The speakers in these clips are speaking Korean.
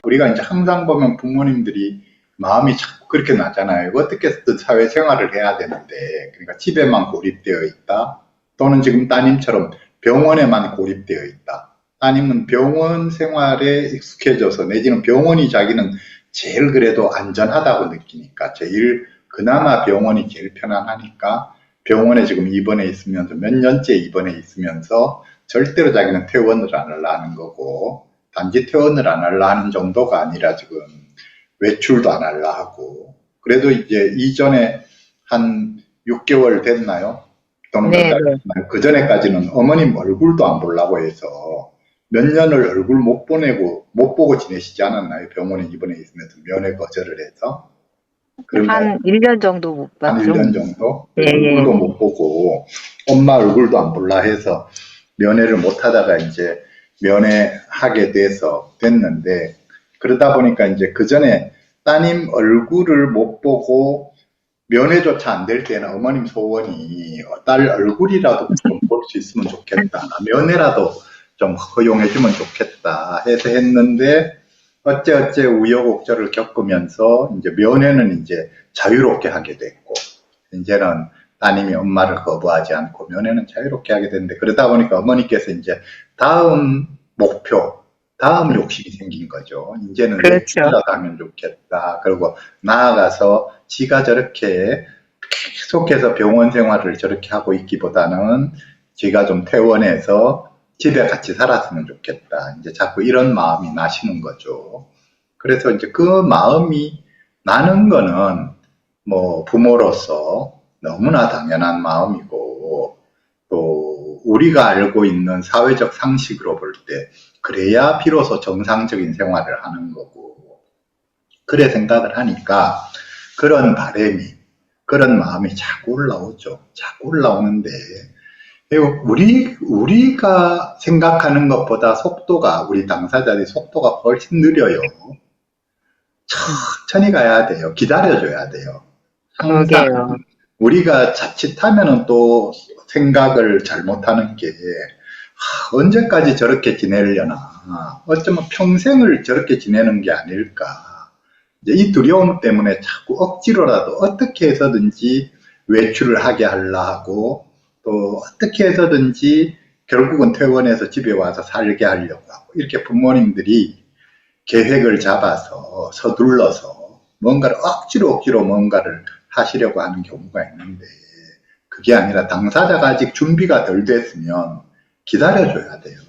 우리가 이제 항상 보면 부모님들이 마음이 자꾸 그렇게 나잖아요. 어떻게 해서든 사회생활을 해야 되는데, 그러니까 집에만 고립되어 있다. 또는 지금 따님처럼 병원에만 고립되어 있다. 따님은 병원 생활에 익숙해져서 내지는 병원이 자기는 제일 그래도 안전하다고 느끼니까 그나마 병원이 제일 편안하니까 병원에 지금 입원해 있으면서 몇 년째 입원해 있으면서 절대로 자기는 퇴원을 안 하려는 거고, 단지 퇴원을 안 하려는 정도가 아니라 지금 외출도 안 하려 하고, 그래도 이제 이전에 한 6개월 됐나요? 또는 몇 달 됐나요? 그 전에까지는 어머님 얼굴도 안 보려고 해서 몇 년을 얼굴 못 보고 지내시지 않았나요? 병원에 입원해 있으면서 면회 거절을 해서. 한 1년 정도 못 봤죠. 한 1년 정도? 예, 얼굴도 못 보고, 엄마 얼굴도 안 볼라 해서 면회를 못 하다가 이제 면회하게 됐는데, 그러다 보니까 이제 그 전에 따님 얼굴을 못 보고 면회조차 안 될 때는 어머님 소원이 딸 얼굴이라도 좀 볼 수 있으면 좋겠다. 면회라도 좀 허용해주면 좋겠다 해서 했는데, 어째 우여곡절을 겪으면서 이제 면회는 이제 자유롭게 하게 됐고, 이제는 따님이 엄마를 거부하지 않고 면회는 자유롭게 하게 됐는데, 그러다 보니까 어머니께서 이제 다음 목표, 다음 욕심이 생긴 거죠. 이제는 외출이라도 하면 좋겠다. 그리고 나아가서 지가 저렇게 계속해서 병원 생활을 저렇게 하고 있기보다는 지가 좀 퇴원해서 집에 같이 살았으면 좋겠다. 이제 자꾸 이런 마음이 나시는 거죠. 그래서 이제 그 마음이 나는 거는 뭐 부모로서 너무나 당연한 마음이고, 또 우리가 알고 있는 사회적 상식으로 볼 때 그래야 비로소 정상적인 생활을 하는 거고, 그래 생각을 하니까 그런 바람이, 그런 마음이 자꾸 올라오죠. 자꾸 올라오는데, 우리가 생각하는 것보다 우리 당사자들의 속도가 훨씬 느려요. 천천히 가야 돼요. 기다려줘야 돼요. 항상 우리가 자칫하면은 또 생각을 잘못하는 게, 언제까지 저렇게 지내려나, 어쩌면 평생을 저렇게 지내는 게 아닐까. 이제 이 두려움 때문에 자꾸 억지로라도 어떻게 해서든지 외출을 하게 하려 하고, 또 어떻게 해서든지 결국은 퇴원해서 집에 와서 살게 하려고 하고, 이렇게 부모님들이 계획을 잡아서 서둘러서 뭔가를 억지로 뭔가를 하시려고 하는 경우가 있는데, 그게 아니라 당사자가 아직 준비가 덜 됐으면 기다려줘야 돼요.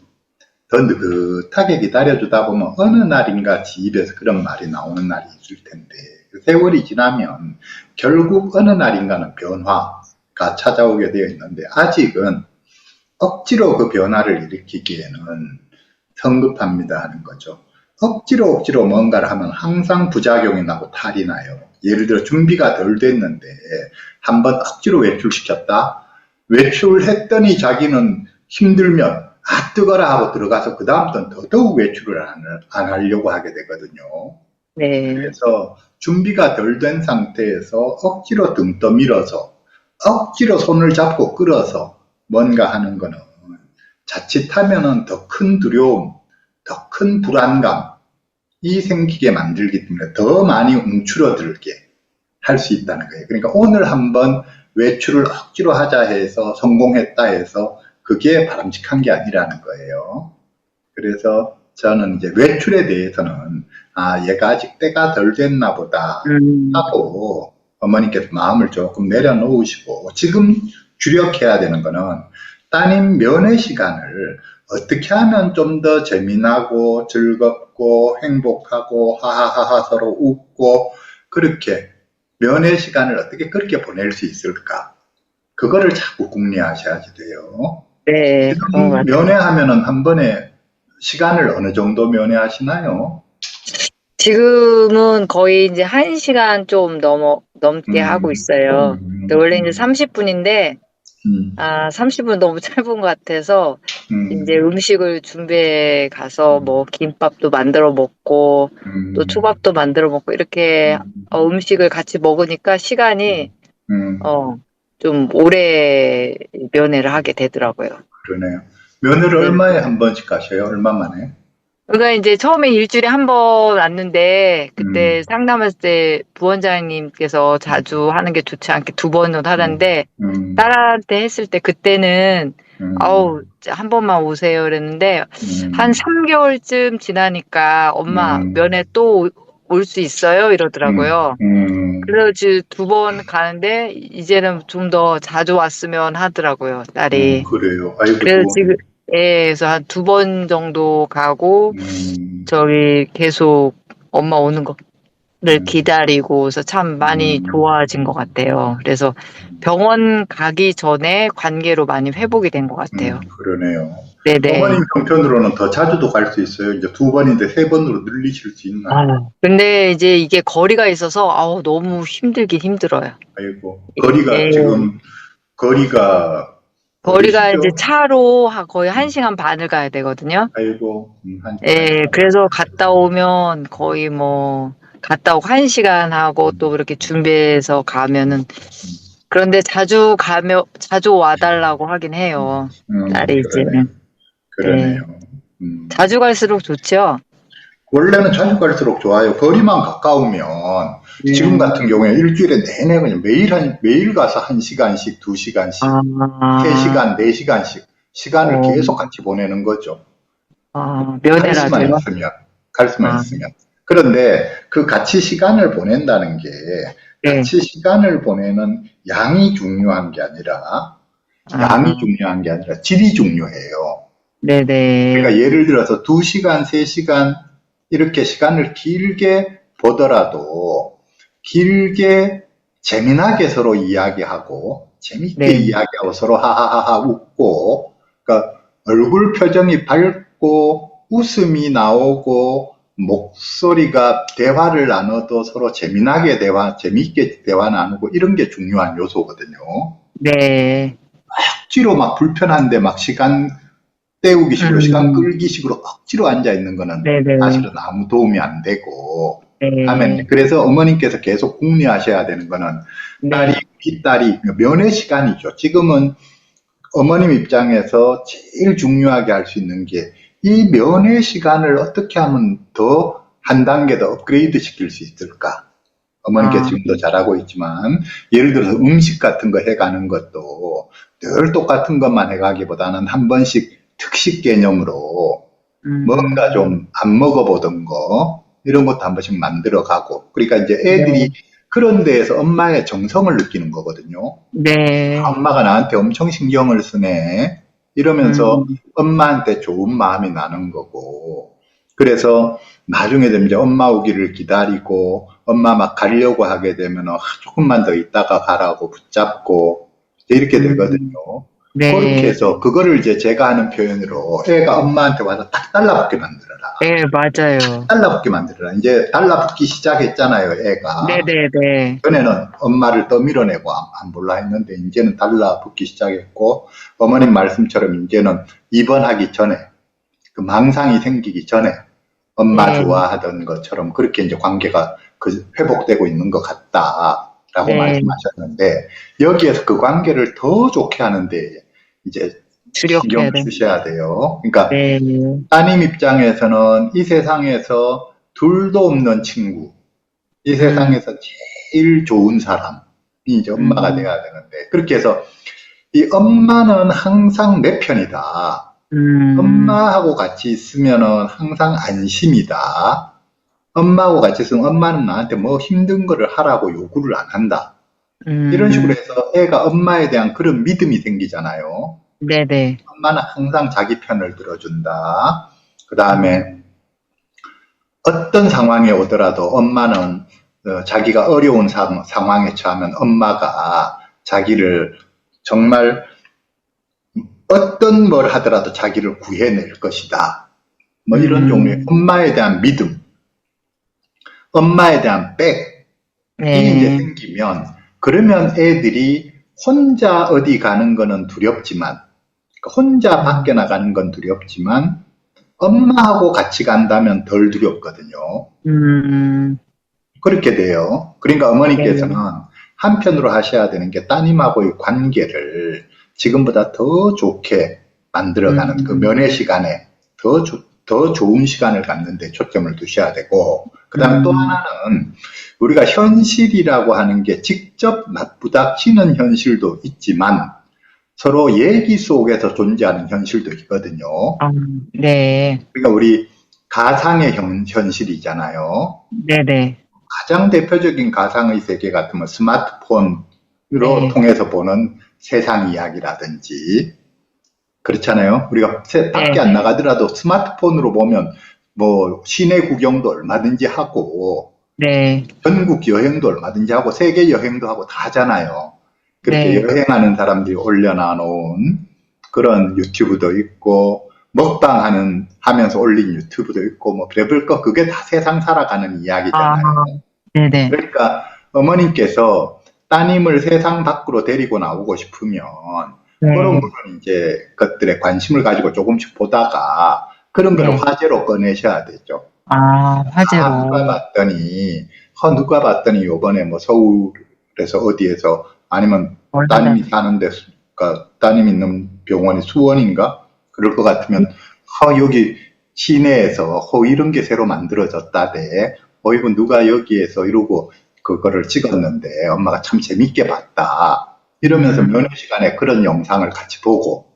더 느긋하게 기다려주다 보면 어느 날인가 집에서 그런 말이 나오는 날이 있을 텐데, 세월이 지나면 결국 어느 날인가는 변화가 찾아오게 되어 있는데, 아직은 억지로 그 변화를 일으키기에는 성급합니다 하는 거죠. 억지로 뭔가를 하면 항상 부작용이 나고 탈이 나요. 예를 들어 준비가 덜 됐는데 한번 억지로 외출시켰다. 외출했더니 자기는 힘들면 뜨거라 하고 들어가서 그 다음부터는 더더욱 외출을 안 하려고 하게 되거든요. 그래서 준비가 덜 된 상태에서 억지로 등 떠밀어서 억지로 손을 잡고 끌어서 뭔가 하는 거는 자칫하면은 더 큰 두려움, 더 큰 불안감이 생기게 만들기 때문에 더 많이 움츠러들게 할 수 있다는 거예요. 그러니까 오늘 한번 외출을 억지로 하자 해서 성공했다 해서 그게 바람직한 게 아니라는 거예요. 그래서 저는 이제 외출에 대해서는 얘가 아직 때가 덜 됐나 보다 하고 어머니께서 마음을 조금 내려놓으시고, 지금 주력해야 되는 거는 따님 면회 시간을 어떻게 하면 좀 더 재미나고 즐겁고 행복하고 하하하하 서로 웃고 그렇게 면회 시간을 어떻게 그렇게 보낼 수 있을까, 그거를 자꾸 궁리하셔야지 돼요. 네. 지금 면회하면은 한 번에 시간을 어느 정도 면회하시나요? 지금은 거의 이제 1시간 좀 넘게 하고 있어요. 근데 원래 이제 30분인데 아, 30분 너무 짧은 것 같아서 이제 음, 음식을 준비해 가서 음, 뭐 김밥도 만들어 먹고 또 음, 초밥도 만들어 먹고 이렇게 음, 음식을 같이 먹으니까 시간이 음, 어, 좀 오래 면회를 하게 되더라고요. 그러네요. 면회를 네. 얼마에 한 번씩 가셔요? 얼마 만에? 그러니까 이제 처음에 일주일에 한 번 왔는데 그때 음, 상담했을 때 부원장님께서 자주 하는 게 좋지 않게 두 번은 음, 하던데 음, 딸한테 했을 때 그때는 아우 음, 한 번만 오세요 그랬는데 한 음, 3개월쯤 지나니까 엄마 음, 면회 또 올 수 있어요 이러더라고요. 음, 그래서 지금 두 번 가는데 이제는 좀 더 자주 왔으면 하더라고요 딸이. 그래요. 아이고, 그래서 좋으네. 지금 예, 그래서 한 두 번 정도 가고 음, 저기 계속 엄마 오는 거를 음, 기다리고서 참 많이 음, 좋아진 것 같아요. 그래서 병원 가기 전에 관계로 많이 회복이 된 것 같아요. 그러네요. 어머님 네네. 형편으로는 더 자주도 갈 수 있어요. 이제 두 번인데 세 번으로 늘리실 수 있나요? 근데 이제 이게 거리가 있어서 아우 너무 힘들긴 힘들어요. 아이고, 예. 거리가 지금, 거리가 거리가 이제 어디시죠? 차로 거의 한 음, 시간 반을 가야 되거든요. 아이고, 한 시간에 예, 그래서 갔다 오면 거의 뭐 갔다 오고 한 시간 하고 또 그렇게 준비해서 가면은 그런데 자주 와달라고 하긴 해요. 딸이 그러네요. 이제는. 그러네요. 네. 자주 갈수록 좋죠? 원래는 자주 갈수록 좋아요. 거리만 가까우면 지금 음. 같은 경우에 일주일에 내내 그냥 매일 가서 한 시간씩, 두 시간씩, 세 아, 시간, 네 시간씩 시간을 어, 계속 같이 보내는 거죠. 갈 수만 면회라도요? 있으면, 갈 수만 아, 있으면. 그런데 그 같이 시간을 보낸다는 게 네. 같이 시간을 보내는 양이 중요한 게 아니라 양이 아, 중요한 게 아니라 질이 중요해요. 네네. 그러니까 예를 들어서 2시간, 3시간 이렇게 시간을 길게 보더라도 길게 재미나게 서로 이야기하고 재밌게 네. 이야기하고 서로 하하하하 웃고 그러니까 얼굴 표정이 밝고 웃음이 나오고 목소리가 대화를 나눠도 서로 재미나게 재미있게 대화 나누고 이런 게 중요한 요소거든요. 네. 억지로 막 불편한데 막 시간 때우기 식으로 시간 음, 끌기 식으로 억지로 앉아 있는 거는 네네. 사실은 아무 도움이 안 되고 하면 네. 그래서 어머님께서 계속 궁리하셔야 되는 거는 딸이 네. 우리 딸이 면회 시간이죠. 지금은 어머님 입장에서 제일 중요하게 할 수 있는 게 이 면회 시간을 어떻게 하면 더 한 단계 더 업그레이드 시킬 수 있을까? 어머니께서 아, 지금도 잘하고 있지만 예를 들어서 음식 같은 거 해가는 것도 늘 똑같은 것만 해가기보다는 한 번씩 특식 개념으로 뭔가 음, 좀 안 먹어보던 거 이런 것도 한 번씩 만들어 가고 그러니까 이제 네. 애들이 그런 데에서 엄마의 정성을 느끼는 거거든요. 네. 엄마가 나한테 엄청 신경을 쓰네. 이러면서 음, 엄마한테 좋은 마음이 나는 거고. 그래서 나중에 되면 이제 엄마 오기를 기다리고 엄마 막 가려고 하게 되면 조금만 더 있다가 가라고 붙잡고 이렇게 되거든요. 음, 그렇게 네. 해서 그거를 이제 제가 하는 표현으로 애가 엄마한테 와서 딱 달라붙게 만들어라. 네, 맞아요. 달라붙게 만들어라. 이제 달라붙기 시작했잖아요, 애가. 네네네. 전에는 엄마를 떠밀어내고 안 볼라 했는데 이제는 달라붙기 시작했고 어머님 말씀처럼 이제는 입원하기 전에 그 망상이 생기기 전에 엄마 네. 좋아하던 것처럼 그렇게 이제 관계가 회복되고 있는 것 같다라고 네. 말씀하셨는데 여기에서 그 관계를 더 좋게 하는데 이제 신경을 주력해야 돼. 쓰셔야 돼요. 그러니까 네. 따님 입장에서는 이 세상에서 둘도 없는 친구, 이 음, 세상에서 제일 좋은 사람이 이제 엄마가 음, 돼야 되는데, 그렇게 해서 이 엄마는 항상 내 편이다. 음, 엄마하고 같이 있으면은 항상 안심이다. 엄마하고 같이 있으면 엄마는 나한테 뭐 힘든 거를 하라고 요구를 안 한다. 이런 식으로 음, 해서 애가 엄마에 대한 그런 믿음이 생기잖아요. 네네. 엄마는 항상 자기 편을 들어준다. 그 음, 다음에 어떤 상황에 오더라도 엄마는 자기가 어려운 상황에 처하면 엄마가 자기를 정말 어떤 뭘 하더라도 자기를 구해낼 것이다. 뭐 이런 종류의 음, 엄마에 대한 믿음, 엄마에 대한 백이 이제 네. 생기면 그러면 애들이 혼자 어디 가는 거는 두렵지만, 그러니까 혼자 밖에 나가는 건 두렵지만, 엄마하고 같이 간다면 덜 두렵거든요. 그렇게 돼요. 그러니까 어머니께서는 네. 한편으로 하셔야 되는 게 따님하고의 관계를 지금보다 더 좋게 만들어가는 그 음, 면회 시간에 더 좋은 시간을 갖는 데 초점을 두셔야 되고, 그 다음에 또 음, 하나는 우리가 현실이라고 하는 게 직접 맞부닥치는 현실도 있지만 서로 얘기 속에서 존재하는 현실도 있거든요. 아, 네. 그러니까 우리 가상의 현실이잖아요. 네네. 가장 대표적인 가상의 세계 같으면 스마트폰으로 네. 통해서 보는 세상 이야기라든지 그렇잖아요. 우리가 밖에 안 네네. 나가더라도 스마트폰으로 보면 뭐 시내 구경도 얼마든지 하고 네. 전국 여행도 얼마든지 하고 세계 여행도 하고 다 하잖아요. 그렇게 네. 여행하는 사람들이 올려놔놓은 그런 유튜브도 있고 먹방하는 하면서 올린 유튜브도 있고 뭐 별별 거 그게 다 세상 살아가는 아, 이야기잖아요. 네네. 그러니까 어머님께서 따님을 세상 밖으로 데리고 나오고 싶으면 그런 네. 거는 이제 것들에 관심을 가지고 조금씩 보다가 그런 거를 네. 화제로 꺼내셔야 되죠. 아, 누가 화제로. 봤더니, 누가 봤더니 요번에 뭐 서울에서 어디에서 아니면 얼마나, 따님이 사는 데, 그러니까 따님 있는 병원이 수원인가? 그럴 것 같으면, 여기 시내에서 이런 게 새로 만들어졌다대. 이거 누가 여기에서 이러고 그거를 찍었는데 엄마가 참 재밌게 봤다. 이러면서 음, 면회 시간에 그런 영상을 같이 보고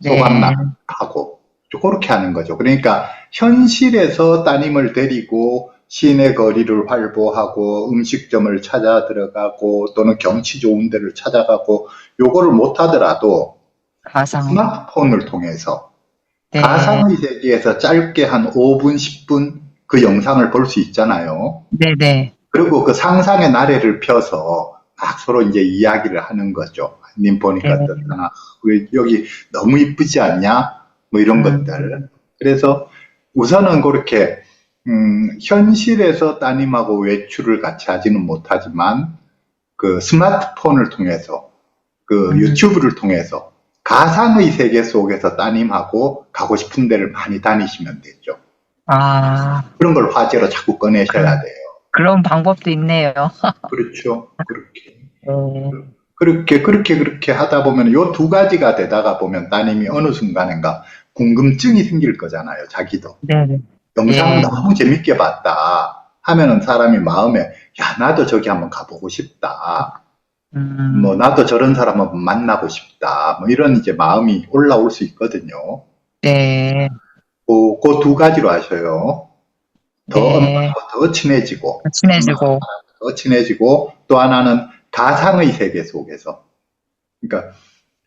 소감 네. 나하고 그렇게 하는 거죠. 그러니까 현실에서 따님을 데리고 시내 거리를 활보하고 음식점을 찾아 들어가고 또는 경치 좋은 데를 찾아가고 요거를 못 하더라도 가상으로. 스마트폰을 통해서 네. 가상의 세계에서 짧게 한 5분, 10분 그 영상을 볼 수 있잖아요. 네네. 그리고 그 상상의 나래를 펴서 막 서로 이제 이야기를 하는 거죠. 님 보니까 네. 어떻나? 여기 너무 이쁘지 않냐? 뭐 이런 것들. 음, 그래서 우선은 그렇게 현실에서 따님하고 외출을 같이 하지는 못하지만 그 스마트폰을 통해서 그 음, 유튜브를 통해서 가상의 세계 속에서 따님하고 가고 싶은 데를 많이 다니시면 되죠. 아, 그런 걸 화제로 자꾸 꺼내셔야 그런, 돼요. 그런 방법도 있네요. 그렇죠. 그렇게. 네. 그렇게 하다 보면 요 두 가지가 되다가 보면 따님이 어느 순간인가 궁금증이 생길 거잖아요. 자기도. 네네. 영상 예. 너무 재밌게 봤다 하면은 사람이 마음에 야, 나도 저기 한번 가보고 싶다. 뭐, 음, 나도 저런 사람 한번 만나고 싶다. 뭐, 이런 이제 마음이 올라올 수 있거든요. 네. 그 두 가지로 하셔요. 더 네. 엄마하고 더 친해지고, 엄마하고 친해지고. 더 친해지고, 또 하나는 가상의 세계 속에서. 그러니까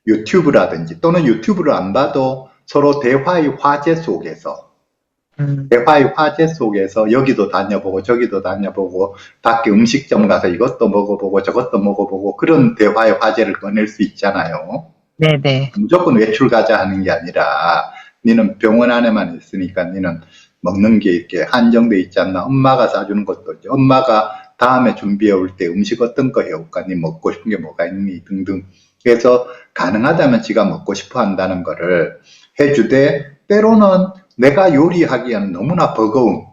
유튜브라든지 또는 유튜브를 안 봐도 서로 대화의 화제 속에서 음, 대화의 화제 속에서 여기도 다녀보고 저기도 다녀보고 밖에 음식점 가서 이것도 먹어보고 저것도 먹어보고 그런 대화의 화제를 꺼낼 수 있잖아요. 네네. 무조건 외출 가자 하는 게 아니라 니는 병원 안에만 있으니까 니는 먹는 게 이렇게 한정돼 있지 않나. 엄마가 사주는 것도 있죠. 엄마가 다음에 준비해 올 때 음식 어떤 거 해올까? 니 먹고 싶은 게 뭐가 있니? 등등. 그래서 가능하다면 지가 먹고 싶어 한다는 거를 해주되 때로는 내가 요리하기에는 너무나 버거운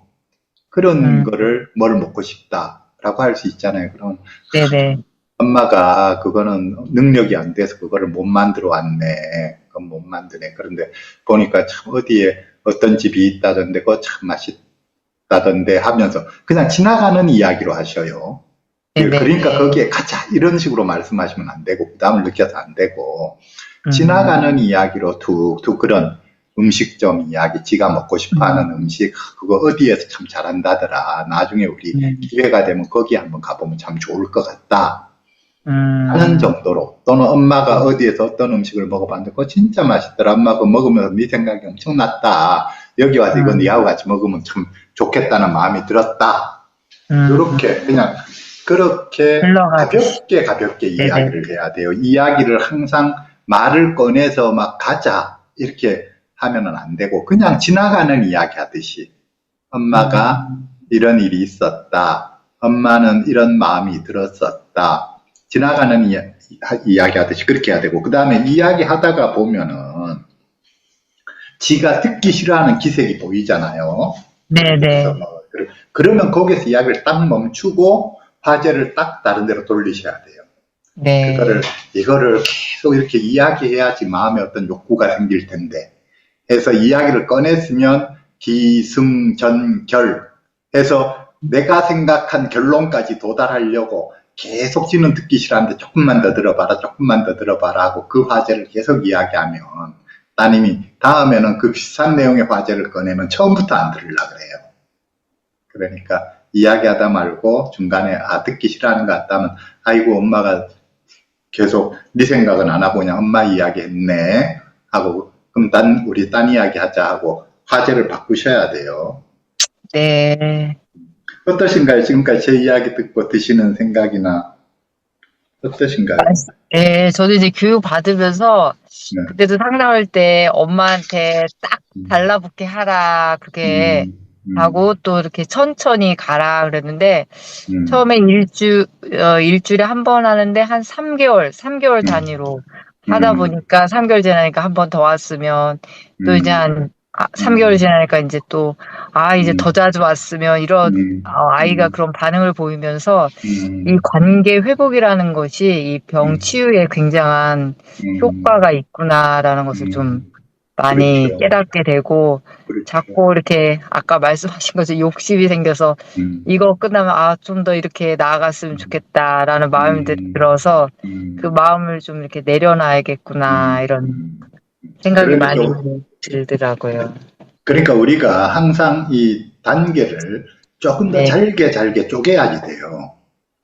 그런 음, 거를 뭘 먹고 싶다라고 할 수 있잖아요. 그럼 네네. 엄마가 그거는 능력이 안 돼서 그거를 못 만들어 왔네. 그건 못 만드네. 그런데 보니까 참 어디에 어떤 집이 있다던데 그거 참 맛있다던데 하면서 그냥 지나가는 이야기로 하셔요. 그러니까 네네. 거기에 가자 이런 식으로 말씀하시면 안 되고 부담을 느껴서 안 되고 음, 지나가는 이야기로 두 그런 음식점 이야기, 지가 먹고 싶어 하는 음, 음식, 그거 어디에서 참 잘한다더라. 나중에 우리 음, 기회가 되면 거기 한번 가보면 참 좋을 것 같다. 하는 음, 정도로 또는 엄마가 어디에서 어떤 음식을 먹어봤는데 그거 진짜 맛있더라. 엄마 그거 먹으면서 네 생각이 엄청 났다. 여기 와서 이거 음, 니하고 같이 먹으면 참 좋겠다는 마음이 들었다. 음, 이렇게 그냥 그렇게 흘러가듯이. 가볍게 네네. 이야기를 해야 돼요. 이야기를 항상 말을 꺼내서 막 가자 이렇게 하면은 안 되고 그냥 지나가는 이야기 하듯이 엄마가 음, 이런 일이 있었다. 엄마는 이런 마음이 들었었다. 지나가는 이야기 하듯이 그렇게 해야 되고, 그 다음에 이야기 하다가 보면은 지가 듣기 싫어하는 기색이 보이잖아요. 네네. 그러면 거기서 이야기를 딱 멈추고 화제를 딱 다른 데로 돌리셔야 돼요. 네. 이거를 계속 이렇게 이야기해야지 마음에 어떤 욕구가 생길 텐데 해서 이야기를 꺼냈으면 기승전결 해서 내가 생각한 결론까지 도달하려고 계속 지는 듣기 싫어하는데 조금만 더 들어봐라, 조금만 더 들어봐라 하고 그 화제를 계속 이야기하면 따님이 다음에는 그 비슷한 내용의 화제를 꺼내면 처음부터 안 들으려고 그래요. 그러니까 이야기하다 말고 중간에 듣기 싫어하는 것 같다면 아이고 엄마가 계속 네 생각은 안 하고 그냥 엄마 이야기 했네 하고 그럼 우리 딴 이야기 하자 하고 화제를 바꾸셔야 돼요. 네. 어떠신가요? 지금까지 제 이야기 듣고 드시는 생각이나 어떠신가요? 네, 저도 이제 교육 받으면서 네. 그때도 상담할 때 엄마한테 딱 달라붙게 하라 그렇게 하고 또 이렇게 천천히 가라 그랬는데 처음에 일주일에 한 번 하는데 한 3개월 단위로 하다 보니까 3개월 지나니까 한 번 더 왔으면 또 이제 한 3개월 지나니까 이제 또 이제 더 자주 왔으면 이런 아이가 그런 반응을 보이면서 이 관계 회복이라는 것이 이 병 치유에 굉장한 효과가 있구나라는 것을 좀 많이 그렇죠. 깨닫게 되고 그렇죠. 자꾸 이렇게 아까 말씀하신 것처럼 욕심이 생겨서 이거 끝나면 좀 더 이렇게 나아갔으면 좋겠다라는 마음이 들어서 그 마음을 좀 이렇게 내려놔야겠구나 이런 생각이 많이 들더라고요. 그러니까 우리가 항상 이 단계를 조금 더 네. 잘게 쪼개야지 돼요.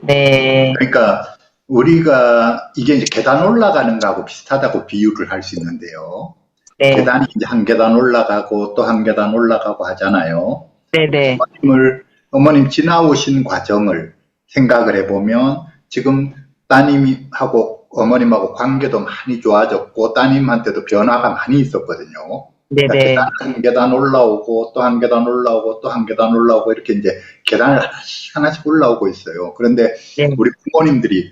네. 그러니까 우리가 이게 이제 계단 올라가는 거하고 비슷하다고 비유를 할 수 있는데요. 네. 계단이 이제 한 계단 올라가고 또 한 계단 올라가고 하잖아요. 네네. 어머님 지나오신 과정을 생각을 해보면 지금 따님하고 어머님하고 관계도 많이 좋아졌고 따님한테도 변화가 많이 있었거든요. 그러니까 네네. 한 계단 올라오고 또 한 계단 올라오고 또 한 계단 올라오고 이렇게 이제 계단을 하나씩 올라오고 있어요. 그런데 네. 우리 부모님들이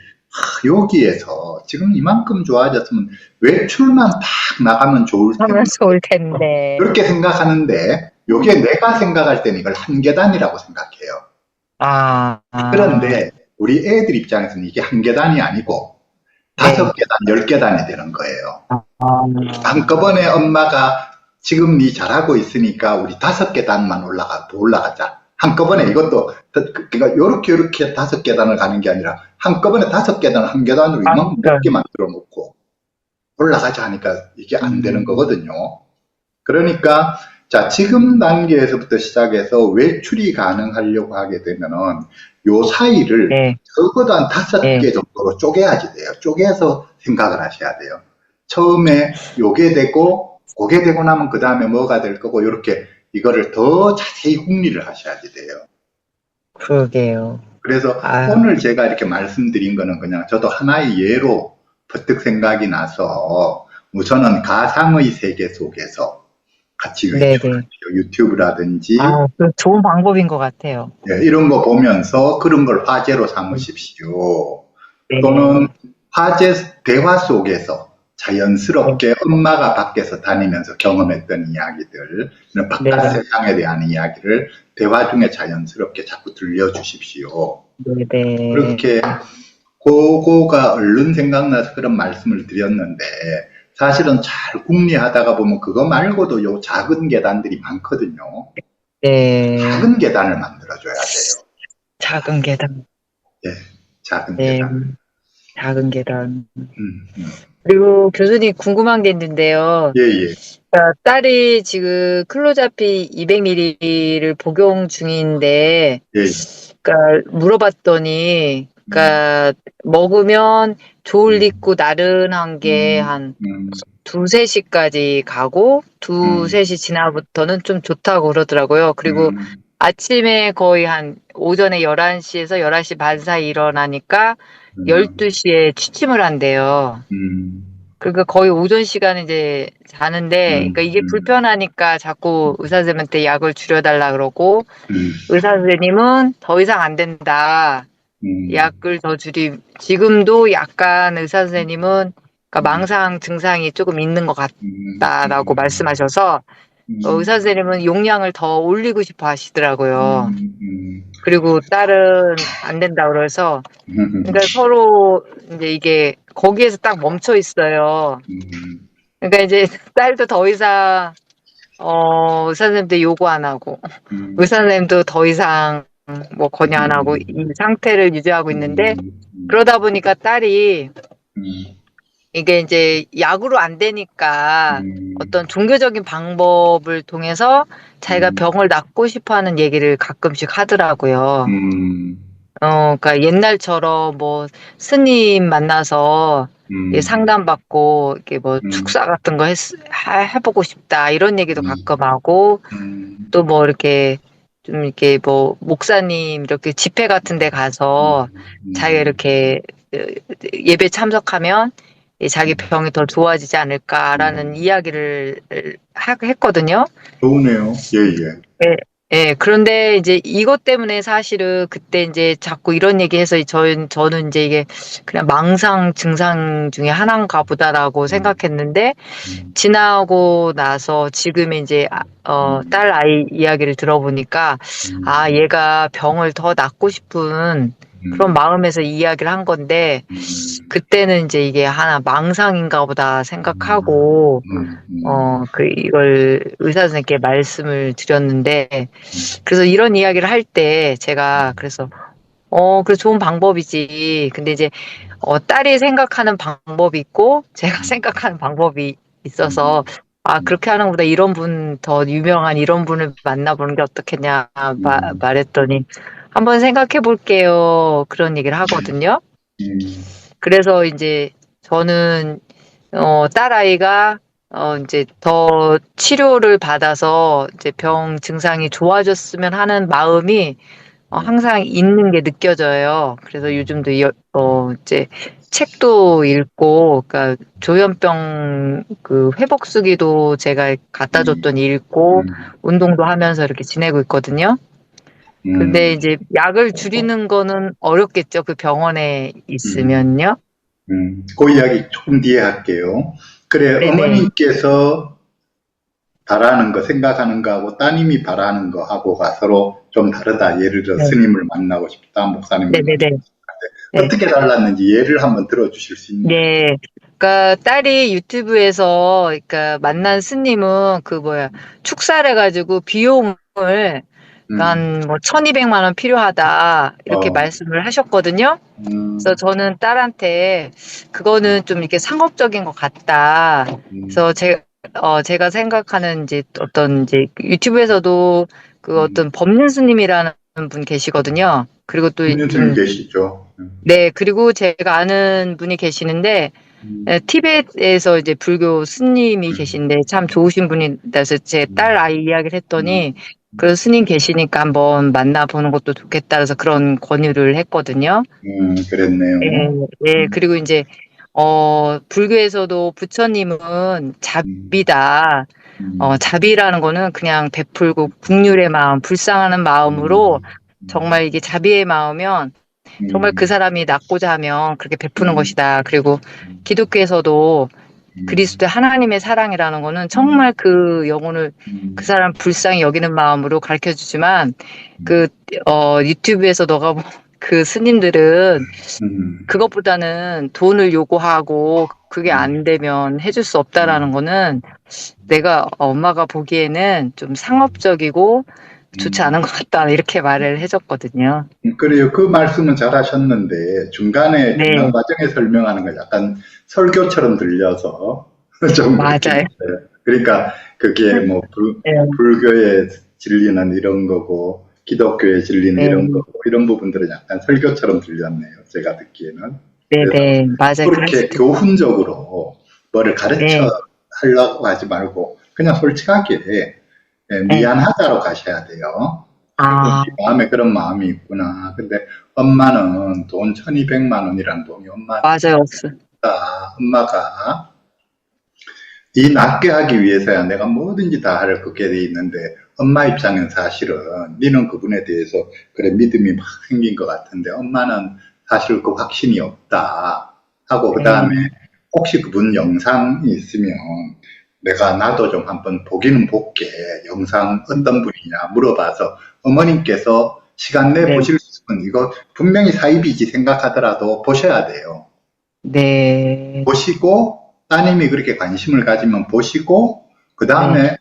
여기에서 지금 이만큼 좋아졌으면 외출만 딱 나가면 좋을 텐데 하면 좋을 텐데. 그렇게 생각하는데 요게 내가 생각할 때는 이걸 한 계단이라고 생각해요. 그런데 우리 애들 입장에서는 이게 한 계단이 아니고 5계단, 10계단이 되는 거예요. 한꺼번에 엄마가 지금 니 잘하고 있으니까 우리 5계단만 올라가자. 한꺼번에 이것도 그러니까 요렇게 5계단을 가는 게 아니라 한꺼번에 5계단을 한 계단으로 이만큼 높게 만들어 놓고 올라가자 하니까 이게 안 되는 거거든요. 그러니까 자 지금 단계에서부터 시작해서 외출이 가능하려고 하게 되면은 요 사이를 적어도 한 5개 정도로 쪼개야지 돼요. 쪼개서 생각을 하셔야 돼요. 처음에 요게 되고 고게 되고 나면 그 다음에 뭐가 될 거고 이렇게 이거를 더 자세히 궁리를 하셔야지 돼요. 그러게요. 그래서 오늘 제가 이렇게 말씀드린 거는 그냥 저도 하나의 예로 버뜩 생각이 나서 우선은 가상의 세계 속에서 같이 유튜브라든지 좋은 방법인 것 같아요. 네, 이런 거 보면서 그런 걸 화제로 삼으십시오. 또는 대화 속에서 자연스럽게 엄마가 밖에서 다니면서 경험했던 이야기들, 바깥 세상에 대한 이야기를 대화 중에 자연스럽게 자꾸 들려주십시오. 그렇게 그거가 얼른 생각나서 그런 말씀을 드렸는데 사실은 잘 궁리하다가 보면 그거 말고도 요 작은 계단들이 많거든요. 작은 계단을 만들어줘야 돼요. 작은 계단. 예, 작은 계단. 작은 계단. 그리고 교수님 궁금한 게 있는데요. 예. 딸이 지금 클로자피 200ml를 복용 중인데, 그러니까 물어봤더니, 그러니까 먹으면 졸리고 나른한 게 한 2-3시까지 가고 2-3시 지나부터는 좀 좋다고 그러더라고요. 그리고 아침에 거의 한 오전에 11시에서 11시 반 사이 일어나니까 12시에 취침을 한대요. 그러니까 거의 오전 시간에 이제 자는데, 그러니까 이게 불편하니까 자꾸 의사 선생님한테 약을 줄여달라 그러고, 의사 선생님은 더 이상 안 된다. 약을 더 지금도 약간 의사 선생님은 그러니까 음, 망상 증상이 조금 있는 것 음, 같다라고 말씀하셔서 의사 선생님은 용량을 더 올리고 싶어 하시더라고요. 그리고 딸은 안 된다 그래서 그러니까 서로 이제 이게 거기에서 딱 멈춰 있어요. 그러니까 이제 딸도 더 이상 의사 선생님도 요구 안 하고 의사 선생님도 더 이상 뭐 권유 안 하고 이 상태를 유지하고 있는데 그러다 보니까 딸이 이게 이제 약으로 안 되니까 어떤 종교적인 방법을 통해서 자기가 병을 낫고 싶어 하는 얘기를 가끔씩 하더라고요. 그러니까 옛날처럼 뭐 스님 만나서 상담받고 이렇게 뭐 축사 같은 거 해보고 싶다 이런 얘기도 가끔 하고 또 뭐 이렇게 좀 이렇게 뭐 목사님 이렇게 집회 같은 데 가서 자기가 이렇게 어, 예배 참석하면 자기 병이 더 좋아지지 않을까라는 이야기를 했거든요. 좋으네요. 예, 예. 예, 예. 그런데 이제 이것 때문에 사실은 그때 이제 자꾸 이런 얘기해서 저는 이제 이게 그냥 망상 증상 중에 하나인가 보다라고 생각했는데 지나고 나서 지금 이제 딸 아이 이야기를 들어보니까 아, 얘가 병을 더 낫고 싶은 그런 마음에서 이야기를 한 건데 그때는 이제 이게 하나 망상인가 보다 생각하고 이걸 의사 선생님께 말씀을 드렸는데 그래서 이런 이야기를 할 때 제가 그래서 그래 좋은 방법이지. 근데 이제 딸이 생각하는 방법이 있고 제가 생각하는 방법이 있어서 아, 그렇게 하는 것보다 이런 분 더 유명한 이런 분을 만나보는 게 어떻겠냐 말했더니 한번 생각해 볼게요. 그런 얘기를 하거든요. 그래서 이제 저는 딸아이가 이제 더 치료를 받아서 이제 병 증상이 좋아졌으면 하는 마음이 항상 있는 게 느껴져요. 그래서 요즘도 이제 책도 읽고, 그러니까 조현병 그 회복수기도 제가 갖다 줬더니 읽고, 운동도 하면서 이렇게 지내고 있거든요. 근데 이제 약을 줄이는 거는 어렵겠죠. 그 병원에 있으면요. 그 이야기 조금 뒤에 할게요. 그래, 네네. 어머님께서 바라는 거, 생각하는 거하고 따님이 바라는 거하고가 서로 좀 다르다. 예를 들어 네. 스님을 만나고 싶다, 목사님을 만나고 네네네. 싶다. 네. 어떻게 달랐는지 예를 한번 들어주실 수 있나요? 네. 그러니까 딸이 유튜브에서 그러니까 만난 스님은 그 뭐야 축사를 해가지고 비용을 음, 한 뭐 1,200만 원 필요하다 이렇게 어, 말씀을 하셨거든요. 그래서 음, 저는 딸한테 그거는 좀 이렇게 상업적인 것 같다. 그래서 음, 제가 생각하는 이제 어떤 이제 유튜브에서도 그 음. 어떤 법륜 스님이라는 분 계시거든요. 그리고 또 김 스님 좀 계시죠? 네, 그리고 제가 아는 분이 계시는데, 음, 티벳에서 이제 불교 스님이 음, 계신데 참 좋으신 분이 돼서 제 딸 음, 아이 이야기를 했더니, 음, 그 스님 계시니까 한번 만나보는 것도 좋겠다 그래서 그런 권유를 했거든요. 예, 그랬네요. 예, 음, 그리고 이제, 불교에서도 부처님은 음, 자비다. 음, 자비라는 거는 그냥 베풀고 국률의 마음, 불쌍하는 마음으로 음, 정말 이게 자비의 마음이면 정말 그 음, 사람이 낫고자 하면 그렇게 베푸는 음, 것이다. 그리고 기독교에서도 음, 그리스도의 하나님의 사랑이라는 거는 음, 정말 그 영혼을 그 음, 사람 불쌍히 여기는 마음으로 가르쳐 주지만 음, 그, 유튜브에서 너가 그 스님들은 음, 그것보다는 돈을 요구하고 그게 안 되면 해줄 수 없다라는 음, 거는 내가 엄마가 보기에는 좀 상업적이고 좋지 않은 음. 것 같다. 이렇게 말을 해줬거든요. 그래요. 그 말씀은 잘 하셨는데, 중간에, 중간 네, 과정에 설명하는 거 약간 설교처럼 들려서 좀 그렇긴 맞아요. 했어요. 그러니까 그게 뭐, 네, 불교의 진리는 이런 거고, 기독교의 진리는 네, 이런 거고, 이런 부분들은 약간 설교처럼 들렸네요. 제가 듣기에는. 네, 그래서 네, 맞아요. 그럴 그렇게 수도 있 교훈적으로 뭐를 가르쳐 네, 하려고 하지 말고, 그냥 솔직하게, 네. 미안하다로 가셔야 돼요. 아이고, 네 아, 마음에 그런 마음이 있구나. 근데 엄마는 돈 1200만 원이란 돈이 엄마한테 맞아요. 없어. 없다. 엄마가 이 낫게 하기 위해서야 내가 뭐든지 다 할 그게 돼 있는데 엄마 입장은 사실은 니는 그분에 대해서 그래 믿음이 막 생긴 것 같은데 엄마는 사실 그 확신이 없다 하고 그 다음에 네, 혹시 그분 영상이 있으면 나도 좀 한번 보기는 볼게. 영상 어떤 분이냐 물어봐서 어머님께서 시간 내 네, 보실 수 있으면 이거 분명히 사입이지 생각하더라도 보셔야 돼요. 네, 보시고 따님이 그렇게 관심을 가지면 보시고 그 네, 다음에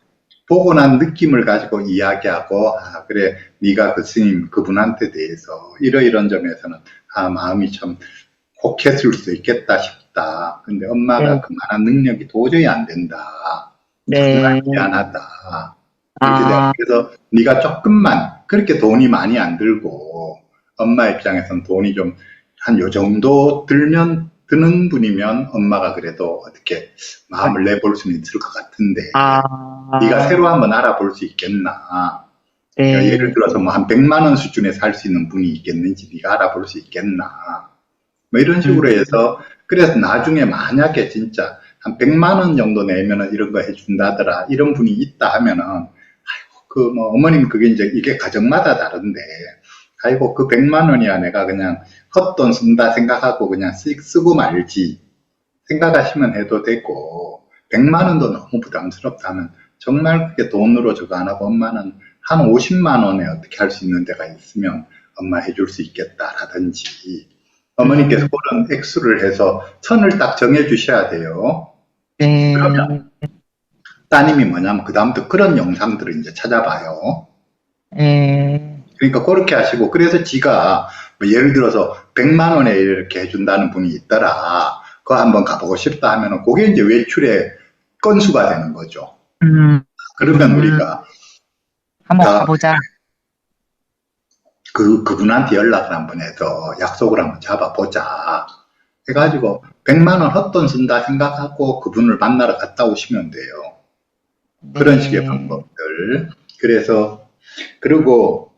보고 난 느낌을 가지고 이야기하고 아 그래 네가 그 스님 그분한테 대해서 이러이런 점에서는 아 마음이 참 혹했을 수 있겠다 싶다. 근데 엄마가 네, 그만한 능력이 도저히 안 된다. 정말 네. 미안하다. 이렇게 돼. 아, 그래서 네가 조금만 그렇게 돈이 많이 안 들고 엄마 입장에선 돈이 좀 한 요 정도 들면 드는 분이면 엄마가 그래도 어떻게 마음을 내볼 수는 있을 것 같은데 네가 아, 새로 한번 알아볼 수 있겠나? 그러니까 예를 네, 들어서 뭐 한 100만 원 수준에 살 수 있는 분이 있겠는지 네가 알아볼 수 있겠나? 뭐 이런 식으로 음, 해서 그래서 나중에 만약에 진짜 한 100만 원 정도 내면은 이런 거 해준다더라 이런 분이 있다 하면은 그 뭐 어머님 그게 이제 이게 가정마다 다른데 아이고 그 100만 원이야 내가 그냥 헛돈 쓴다 생각하고 그냥 쓰고 말지 생각하시면 해도 되고 100만 원도 너무 부담스럽다면 정말 그게 돈으로 저거 안 하고 엄마는 한 50만 원에 어떻게 할 수 있는 데가 있으면 엄마 해줄 수 있겠다라든지 어머니께서 음, 그런 액수를 해서 선을 딱 정해 주셔야 돼요. 그러면 네, 따님이 뭐냐면 그다음부터 그런 영상들을 이제 찾아봐요. 네, 그러니까 그렇게 하시고 그래서 지가 뭐 예를 들어서 100만 원에 이렇게 해준다는 분이 있더라. 그거 한번 가보고 싶다 하면은 그게 이제 외출의 건수가 되는 거죠. 음, 그러면 우리가 한번 다 가보자. 그분한테 연락을 한번 해서 약속을 한번 잡아보자. 해가지고 100만 원 헛돈 쓴다 생각하고 그분을 만나러 갔다 오시면 돼요. 그런 식의 네, 방법들. 그래서 그리고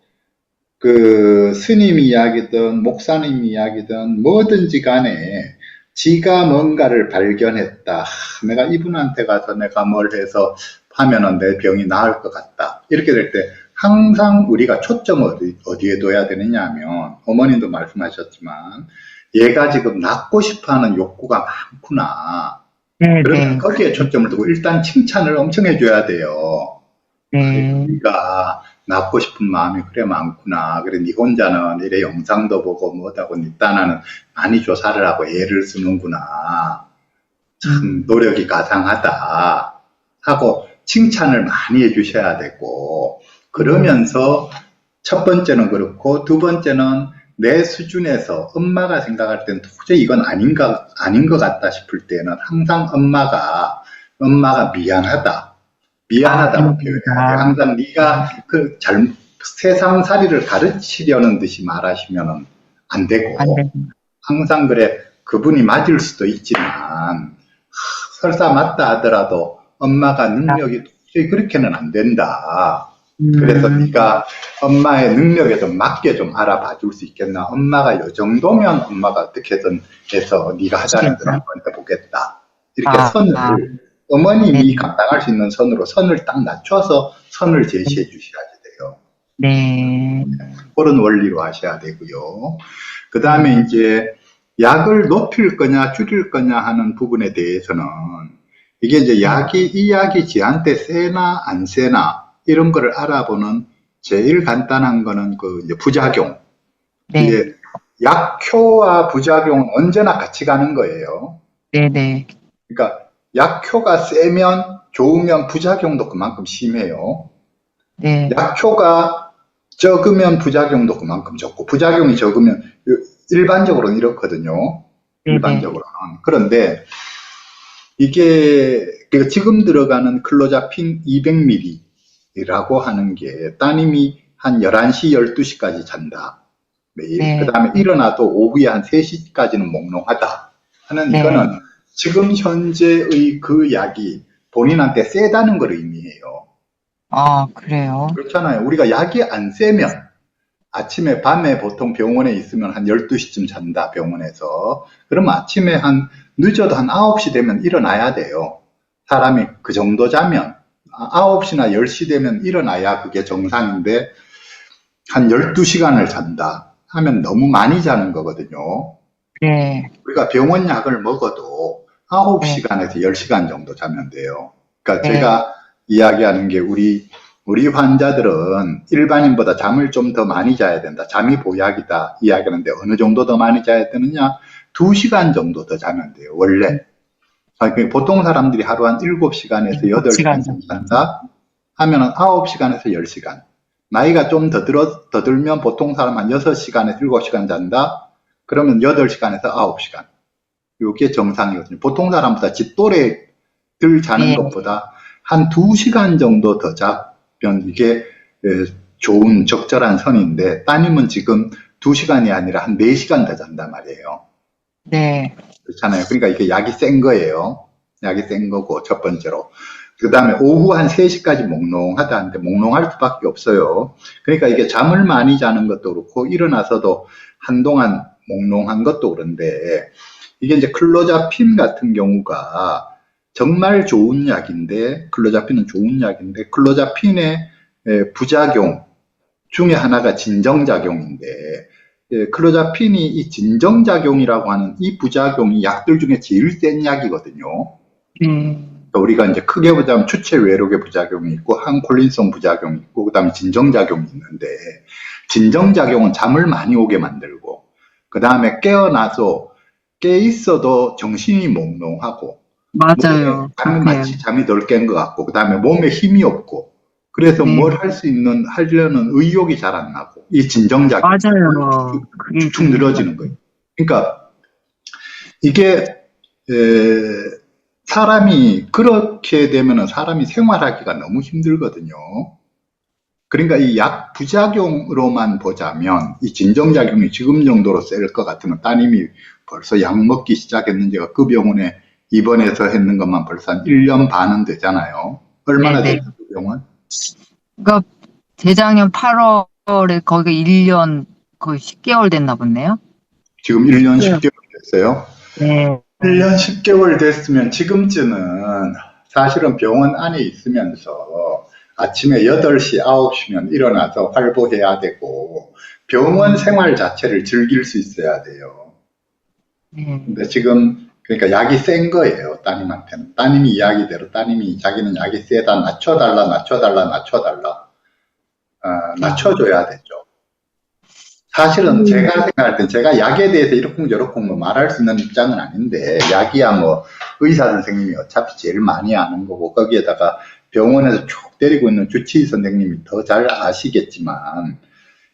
그 스님 이야기든 목사님 이야기든 뭐든지 간에 지가 뭔가를 발견했다. 내가 이분한테 가서 내가 뭘 해서 하면은 내 병이 나을 것 같다. 이렇게 될 때 항상 우리가 초점을 어디에 둬야 되느냐 하면 어머님도 말씀하셨지만 얘가 지금 낳고 싶어 하는 욕구가 많구나. 네, 그러면 네, 거기에 초점을 두고 일단 칭찬을 엄청 해줘야 돼요. 아이고, 네, 네가 낳고 싶은 마음이 그래 많구나. 그래, 네 혼자는 이래 영상도 보고 뭐하고 네 딴하는 많이 조사를 하고 애를 쓰는구나. 참 음, 노력이 가상하다. 하고 칭찬을 많이 해주셔야 되고 그러면서 첫 번째는 그렇고 두 번째는 내 수준에서 엄마가 생각할 땐 도저히 이건 아닌 것 같다 싶을 때는 항상 엄마가 미안하다. 아, 미안하다고 표현해야 돼. 그렇습니다. 항상 네가 세상살이를 가르치려는 듯이 말하시면 안 안 돼. 되고 항상 그래 그분이 맞을 수도 있지만 설사 맞다 하더라도 엄마가 능력이 도저히 그렇게는 안 된다. 그래서 음, 네가 엄마의 능력에 좀 맞게 좀 알아봐 줄 수 있겠나? 엄마가 이 정도면 엄마가 어떻게든 해서 네가 하자는 대로 시겠다. 한번 해보겠다. 이렇게 아, 아, 네, 어머님이 감당할 수 있는 선으로 선을 딱 낮춰서 선을 제시해 주셔야 돼요. 네, 그런 원리로 하셔야 되고요. 그 다음에 네, 이제 약을 높일 거냐 줄일 거냐 하는 부분에 대해서는 이게 이제 네, 이 약이 지한테 세나 안 세나 이런 거를 알아보는 제일 간단한 거는 그 이제 부작용. 네, 이게 약효와 부작용은 언제나 같이 가는 거예요. 네, 네, 그러니까 약효가 세면 좋으면 부작용도 그만큼 심해요. 네, 약효가 적으면 부작용도 그만큼 적고 부작용이 적으면 일반적으로는 이렇거든요. 네, 네, 일반적으로는. 그런데 이게 지금 들어가는 클로자핀 200ml라고 하는 게 따님이 한 11시, 12시까지 잔다. 매일. 그 네, 다음에 일어나도 오후에 한 3시까지는 몽롱하다. 하는 네. 이거는 지금 현재의 그 약이 본인한테 세다는 걸 의미해요. 아, 그래요? 그렇잖아요. 우리가 약이 안 세면 아침에 밤에 보통 병원에 있으면 한 12시쯤 잔다, 병원에서. 그러면 아침에 늦어도 한 9시 되면 일어나야 돼요. 사람이 그 정도 자면 9시나 10시 되면 일어나야 그게 정상인데, 한 12시간을 잔다 하면 너무 많이 자는 거거든요. 네. 우리가 병원 약을 먹어도 네. 9시간에서 10시간 정도 자면 돼요. 그러니까 네. 제가 이야기하는 게 우리 환자들은 일반인보다 잠을 좀 더 많이 자야 된다. 잠이 보약이다. 이야기하는데 어느 정도 더 많이 자야 되느냐? 2시간 정도 더 자면 돼요. 원래. 보통 사람들이 하루 한 7시간에서 8시간 정도 잔다 하면은 9시간에서 10시간. 나이가 좀 더 들면 보통 사람 한 6시간에서 7시간 잔다? 그러면 8시간에서 9시간. 이게 정상이거든요. 보통 사람보다 집또래들 자는 네. 것보다 한 2시간 정도 더 자면 이게 좋은 적절한 선인데, 따님은 지금 2시간이 아니라 한 4시간 더 잔단 말이에요. 네. 그렇잖아요. 그러니까 이게 약이 센 거예요. 약이 센 거고, 첫 번째로. 그 다음에 오후 한 3시까지 몽롱하다는데 몽롱할 수밖에 없어요. 그러니까 이게 잠을 많이 자는 것도 그렇고, 일어나서도 한동안 몽롱한 것도 그런데, 이게 이제 클로자핀 같은 경우가 정말 좋은 약인데, 클로자핀은 좋은 약인데, 클로자핀의 부작용 중에 하나가 진정작용인데, 클로자핀이 이 진정작용이라고 하는 이 부작용이 약들 중에 제일 센 약이거든요. 우리가 이제 크게 보자면 추체 외록의 부작용이 있고, 항콜린성 부작용이 있고, 그 다음에 진정작용이 있는데, 진정작용은 잠을 많이 오게 만들고, 그 다음에 깨어나서 깨있어도 정신이 몽롱하고, 맞아요. 몸에 마치 잠이 덜 깬 것 같고, 그 다음에 몸에 힘이 없고, 그래서 뭘 할 수 하려는 의욕이 잘 안 나고, 이 진정작용. 맞아요. 축축 늘어지는 거예요. 그러니까, 이게, 사람이 그렇게 되면은 사람이 생활하기가 너무 힘들거든요. 그러니까 이 약 부작용으로만 보자면 이 진정작용이 지금 정도로 셀 것 같으면 따님이 벌써 약 먹기 시작했는지가 그 병원에 입원해서 했는 것만 벌써 한 1년 반은 되잖아요. 얼마나 네네. 됐어요, 그 병원? 그러니까 재작년 8월에 거기 1년 거의 10개월 됐나 보네요. 지금 1년 10개월 됐어요. 네. 1년 10개월 됐으면 지금쯤은 사실은 병원 안에 있으면서 아침에 8시, 9시면 일어나서 활보해야 되고 병원 생활 자체를 즐길 수 있어야 돼요. 근데 지금 그러니까 약이 센 거예요, 따님한테는. 따님이 이야기대로 따님이 자기는 약이 세다, 낮춰달라, 낮춰달라, 낮춰달라. 낮춰줘야 되죠. 사실은 제가 생각할 땐 제가 약에 대해서 이러쿵저러쿵 뭐 말할 수 있는 입장은 아닌데, 약이야 뭐 의사 선생님이 어차피 제일 많이 아는 거고, 거기에다가 병원에서 쭉 때리고 있는 주치의 선생님이 더 잘 아시겠지만,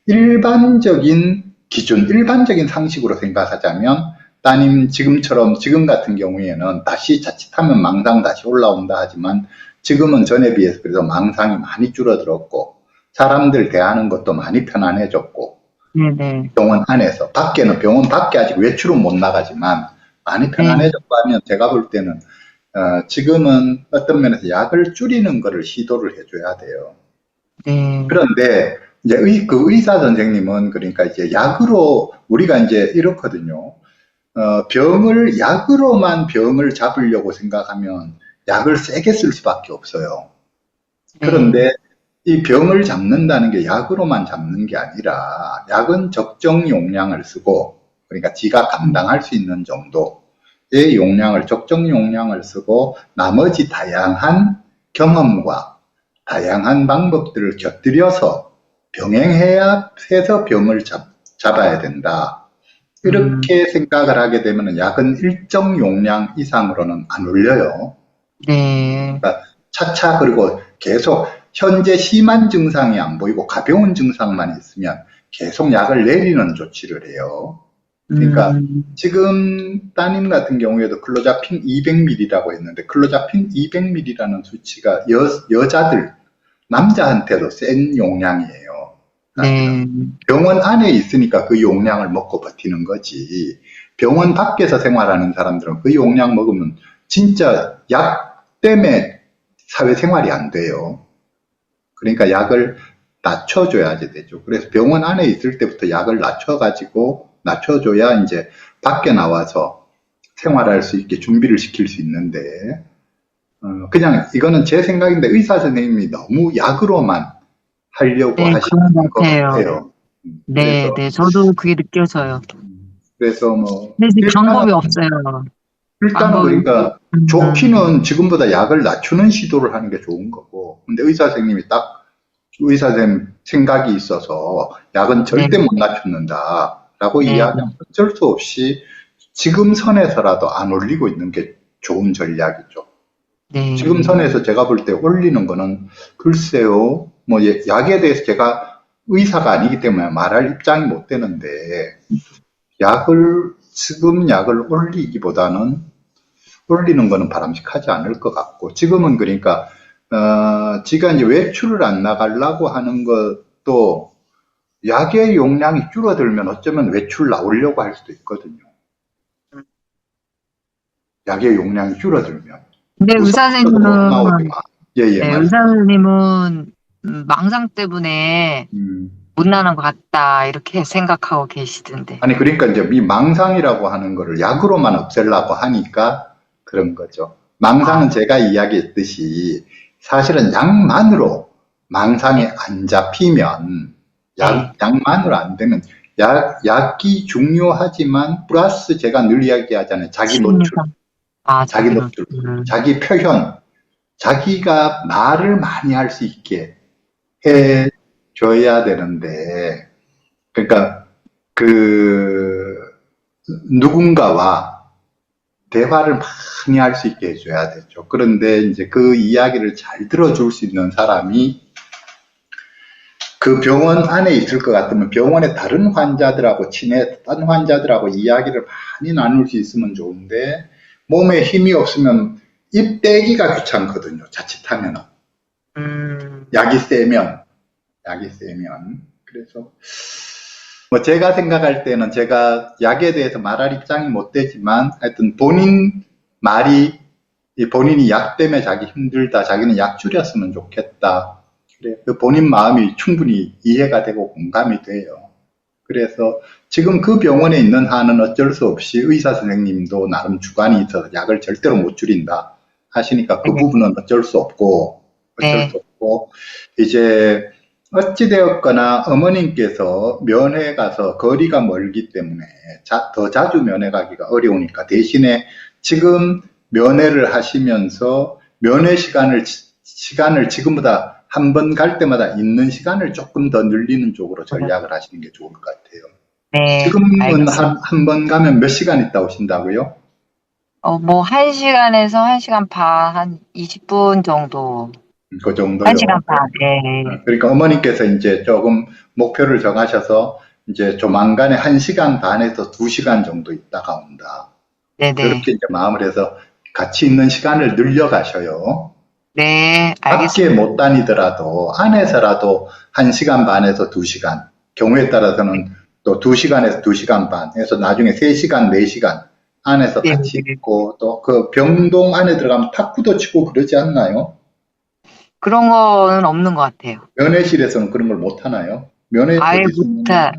일반적인 기준, 일반적인 상식으로 생각하자면, 따님 지금처럼, 지금 같은 경우에는 다시 자칫하면 망상 다시 올라온다 하지만, 지금은 전에 비해서 그래도 망상이 많이 줄어들었고, 사람들 대하는 것도 많이 편안해졌고, 병원 안에서, 밖에는 병원 밖에 아직 외출은 못 나가지만 많이 편안해졌고 하면 제가 볼 때는 지금은 어떤 면에서 약을 줄이는 거를 시도를 해줘야 돼요. 그런데 이제 그 의사 선생님은 그러니까 이제 약으로 우리가 이제 이렇거든요. 약으로만 병을 잡으려고 생각하면 약을 세게 쓸 수밖에 없어요. 그런데 이 병을 잡는다는 게 약으로만 잡는 게 아니라 약은 적정 용량을 쓰고, 그러니까 지가 감당할 수 있는 정도의 용량을, 적정 용량을 쓰고 나머지 다양한 경험과 다양한 방법들을 곁들여서 병행해야 해서 병을 잡아야 된다. 이렇게 생각을 하게 되면 약은 일정 용량 이상으로는 안 올려요. 그러니까 차차, 그리고 계속 현재 심한 증상이 안 보이고 가벼운 증상만 있으면 계속 약을 내리는 조치를 해요. 그러니까 지금 따님 같은 경우에도 클로자핀 200ml라고 했는데, 클로자핀 200ml라는 수치가 여자들, 남자한테도 센 용량이에요. 병원 안에 있으니까 그 용량을 먹고 버티는 거지, 병원 밖에서 생활하는 사람들은 그 용량 먹으면 진짜 약 때문에 사회생활이 안 돼요. 그러니까 약을 낮춰줘야지 되죠. 그래서 병원 안에 있을 때부터 약을 낮춰줘야 이제 밖에 나와서 생활할 수 있게 준비를 시킬 수 있는데, 그냥 이거는 제 생각인데 의사 선생님이 너무 약으로만 하려고 네, 하시는 그런 것 것 같아요. 같아요. 네, 그래서 네, 저도 그게 느껴져요. 뭐 근데 지금 일단은 방법이 없어요. 일단은 방법이, 그러니까 음, 좋기는 지금보다 약을 낮추는 시도를 하는 게 좋은 거고, 근데 의사 선생님이 딱 의사 선생님 생각이 있어서 약은 네, 절대 못 낮춘다라고 네, 이야기하면 어쩔 수 없이 지금 선에서라도 안 올리고 있는 게 좋은 전략이죠. 지금 네, 선에서 제가 볼 때 올리는 거는 글쎄요, 뭐 약에 대해서 제가 의사가 아니기 때문에 말할 입장이 못 되는데 지금 약을 올리기보다는 올리는 거는 바람직하지 않을 것 같고 지금은 그러니까 지가 이제 외출을 안 나가려고 하는 것도 약의 용량이 줄어들면 어쩌면 외출 나오려고 할 수도 있거든요. 약의 용량이 줄어들면 근데 의사 무서워서도 못 선생님은, 나오지만 예예 네, 의사 말씀하세요. 선생님은 망상 때문에 음. 못 나는 것 같다, 이렇게 생각하고 계시던데. 아니, 그러니까 이제 이 망상이라고 하는 거를 약으로만 없애려고 하니까 그런 거죠. 망상은 아, 제가 이야기했듯이 사실은 약만으로 망상이 네, 안 잡히면 네, 약만으로 안 되면 약이 중요하지만 플러스 제가 늘 이야기하잖아요. 심리상, 아, 자기 자기는, 노출, 자기 표현, 자기가 말을 많이 할 수 있게 네, 해줘야 되는데, 그러니까 그 누군가와 대화를 많이 할 수 있게 해줘야 되죠. 그런데 이제 그 이야기를 잘 들어줄 수 있는 사람이 그 병원 안에 있을 것 같으면 병원의 다른 환자들하고 다른 환자들하고 이야기를 많이 나눌 수 있으면 좋은데 몸에 힘이 없으면 입 떼기가 귀찮거든요. 자칫하면 음, 약이 세면 약이 세면 그래서 뭐 제가 생각할 때는 제가 약에 대해서 말할 입장이 못 되지만 하여튼 본인 말이 본인이 약 때문에 자기 힘들다, 자기는 약 줄였으면 좋겠다. 그래, 그 본인 마음이 충분히 이해가 되고 공감이 돼요. 그래서 지금 그 병원에 있는 한은 어쩔 수 없이 의사 선생님도 나름 주관이 있어서 약을 절대로 못 줄인다 하시니까 그 네, 부분은 어쩔 수 네, 없고, 이제 어찌되었거나 어머님께서 면회 가서 거리가 멀기 때문에 더 자주 면회 가기가 어려우니까 대신에 지금 면회를 하시면서 면회 시간을 지금보다 한 번 갈 때마다 있는 시간을 조금 더 늘리는 쪽으로 전략을 하시는 게 좋을 것 같아요. 네, 지금은 알겠습니다. 한 번 가면 몇 시간 있다 오신다고요? 뭐, 1시간에서 1시간 반, 한 20분 정도. 그 정도요. 1시간 반, 네, 그러니까 어머니께서 이제 조금 목표를 정하셔서 이제 조만간에 1시간 반에서 2시간 정도 있다가 온다. 네네. 그렇게 이제 마음을 해서 같이 있는 시간을 늘려가셔요. 네, 밖에 알겠습니다. 못 다니더라도 안에서라도 1시간 반에서 2시간, 경우에 따라서는 또 2시간에서 2시간 반 해서 나중에 3시간, 4시간 안에서 네, 같이 있고 또 그 병동 안에 들어가면 탁구도 치고 그러지 않나요? 그런 거는 없는 것 같아요. 면회실에서는 그런 걸 못 하나요? 면회 아예 어디서 면회? 못해.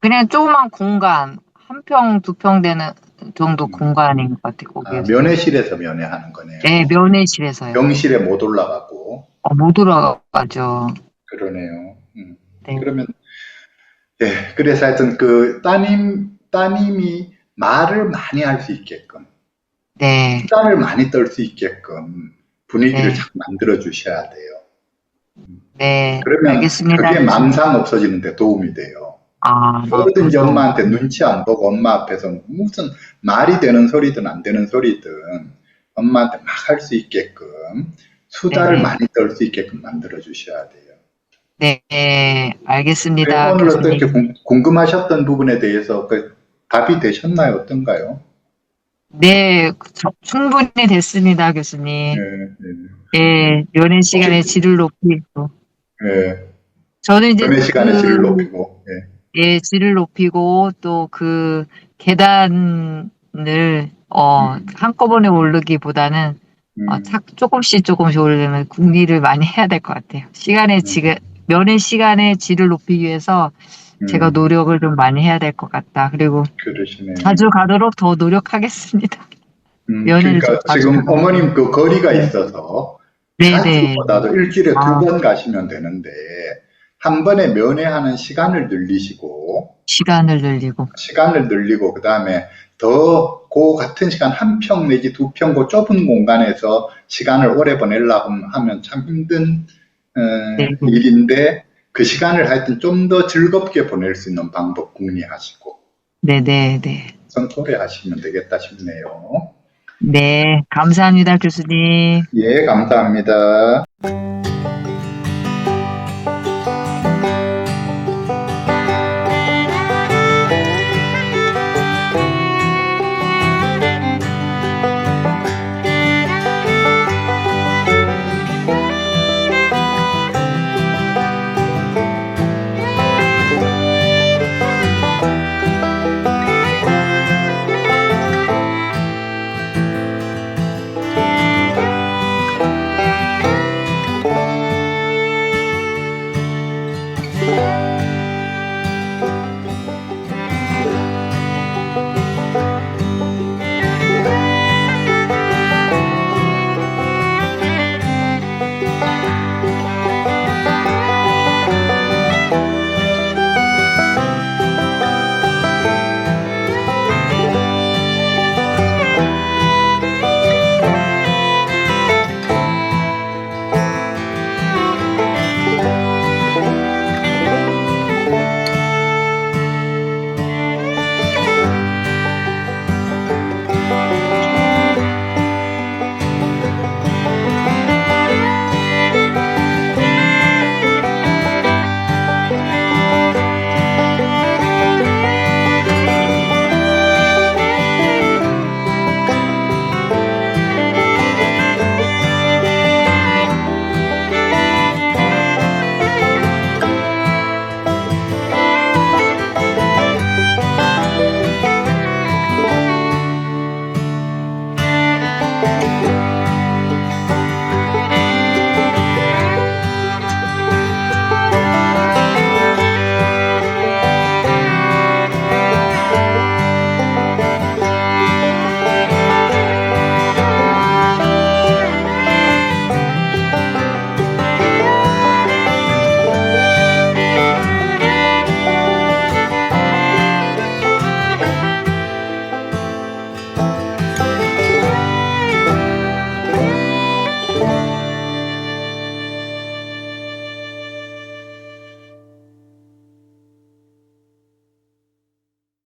그냥 조그만 공간, 한 평, 두 평 되는 정도 공간인 것 같아요, 거기에서. 면회실에서 면회하는 네, 거네요. 면회실에서요. 병실에 못 올라가고 못 돌아가죠. 그러네요. 네, 그러면 그래서 하여튼 따님이 말을 많이 할 수 있게끔, 네, 수다를 많이 떨 수 있게끔 분위기를 네, 잘 만들어 주셔야 돼요. 네, 그러면 알겠습니다, 그게 교수님. 망상 없어지는데 도움이 돼요. 뭐든지 그죠. 엄마한테 눈치 안 보고 엄마 앞에서 무슨 말이 되는 소리든 안 되는 소리든 엄마한테 막 할 수 있게끔 수다를 네, 많이 떨 수 있게끔 만들어 주셔야 돼요. 네, 네, 그래, 알겠습니다, 오늘 어떻게 교수님. 궁금하셨던 부분에 대해서 답이 되셨나요? 어떤가요? 네, 충분히 됐습니다, 예, 교수님. 예. 예, 연애 혹시, 시간의 질을 높이고. 예, 저는 이제 연애 시간의 질을 높이고, 예, 예, 질을 높이고 또 그 계단을 음, 한꺼번에 오르기보다는 음, 조금씩 오르려면 궁리를 많이 해야 될 것 같아요. 음, 면회 시간의 질을 높이기 위해서 제가 음, 노력을 좀 많이 해야 될 것 같다. 그리고 그러시네요. 자주 가도록 더 노력하겠습니다. 면회를 좀 그러니까 자주 지금 가고. 어머님 그 거리가 네. 있어서 네네. 자주보다도 일주일에 아, 2번 가시면 되는데 한 번에 면회하는 시간을 늘리시고 시간을 늘리고 그다음에 더 그 같은 시간 한 평 내지 두 평 그 좁은 공간에서 시간을 오래 보내려고 하면 참 힘든 네네. 일인데 그 시간을 하여튼 좀 더 즐겁게 보낼 수 있는 방법 궁리하시고 네네네. 선토래하시면 되겠다 싶네요. 네. 감사합니다, 교수님. 예, 감사합니다.